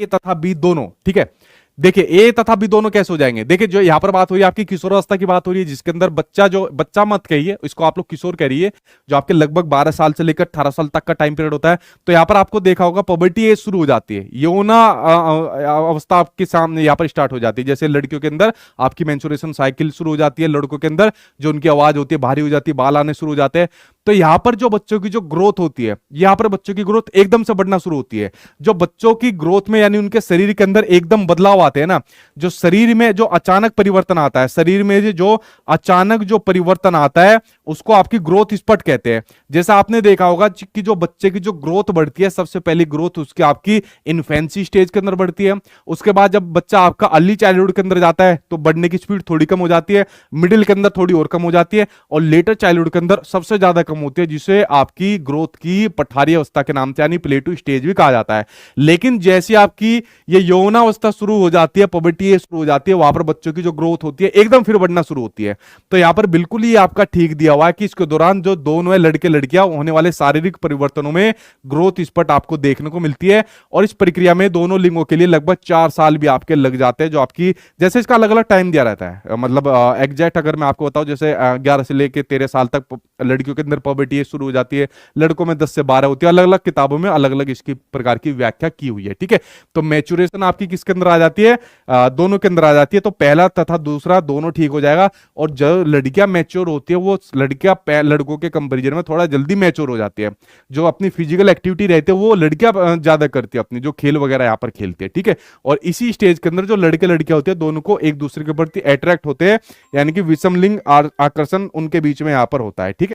ए तथा बी दोनों, ठीक है। देखिए ए तथा बी दोनों कैसे हो जाएंगे, देखिए जो यहां पर बात हो रही है आपकी किशोरावस्था की बात हो रही है, जिसके अंदर बच्चा, जो बच्चा मत कहिए, इसको आप लोग किशोर कह रही है, जो आपके लगभग 12 साल से लेकर 18 साल तक का टाइम पीरियड होता है। तो यहां पर आपको देखा होगा पबर्टी एज शुरू हो जाती है, यौना अवस्था आपके सामने यहां पर स्टार्ट हो जाती है। जैसे लड़कियों के अंदर आपकी मेंस्ट्रुएशन साइकिल शुरू हो जाती है, लड़कों के अंदर जो उनकी आवाज होती है भारी हो जाती है, बाल आने शुरू हो जाते हैं। तो यहां पर जो बच्चों की जो ग्रोथ होती है, यहां पर बच्चों की ग्रोथ एकदम से बढ़ना शुरू होती है। जो बच्चों की ग्रोथ में यानी उनके शरीर के अंदर एकदम बदलाव आते हैं ना, जो शरीर में जो अचानक परिवर्तन आता है, शरीर में जो अचानक जो परिवर्तन आता है उसको आपकी ग्रोथ स्पट कहते हैं। जैसा आपने देखा होगा कि जो बच्चे की जो ग्रोथ बढ़ती है, सबसे पहली ग्रोथ उसकी आपकी इन्फेंसी स्टेज के अंदर बढ़ती है। उसके बाद जब बच्चा आपका अर्ली चाइल्डहुड के अंदर जाता है तो बढ़ने की स्पीड थोड़ी कम हो जाती है, मिडिल के अंदर थोड़ी और कम हो जाती है, और लेटर चाइल्डहुड के अंदर सबसे ज्यादा कम होती है, जिसे आपकी ग्रोथ की पठारी अवस्था के नाम से यानी प्लेटू स्टेज भी कहा जाता है। लेकिन जैसे आपकी ये यौनावस्था शुरू हो जाती है, पुबर्टी शुरू हो जाती है, वहां पर बच्चों की जो ग्रोथ होती है एकदम फिर बढ़ना शुरू होती है। तो यहां पर बिल्कुल ही आपका ठीक दिया हुआ है कि इसके दौरान जो दोनों है लड़के लड़कियां होने वाले शारीरिक परिवर्तनों में ग्रोथ स्पट आपको देखने को मिलती है। और इस प्रक्रिया में दोनों लिंगों के लिए लगभग 4 साल भी आपके लग जाते हैं, जो आपकी जैसे इसका अलग अलग टाइम दिया रहता है। मतलब एग्जैक्ट अगर मैं आपको बताऊं, जैसे 11 से लेकर 13 साल तक लड़कियों के अंदर पुबर्टी शुरू हो जाती है, लड़कों में 10 से 12 होती है। अलग अलग किताबों में अलग अलग इसकी प्रकार की व्याख्या की हुई है, ठीक है। तो मैच्योरेशन आपकी किसके अंदर आ जाती है, दोनों के अंदर आ जाती है। तो पहला तथा दूसरा दोनों ठीक हो जाएगा। और जो लड़कियां मैच्योर होती है वो लड़कियां लड़कों के कंपैरिजन में थोड़ा जल्दी मैच्योर हो जाती है। जो अपनी फिजिकल एक्टिविटी रहती है वो लड़कियां ज्यादा करती है, अपनी जो खेल वगैरह यहाँ पर खेलती है, ठीक है। और इसी स्टेज के अंदर जो लड़के लड़कियां होते हैं दोनों को एक दूसरे के प्रति अट्रैक्ट होते हैं, यानी कि विषम लिंग आकर्षण उनके बीच में यहाँ पर होता है, ठीक है।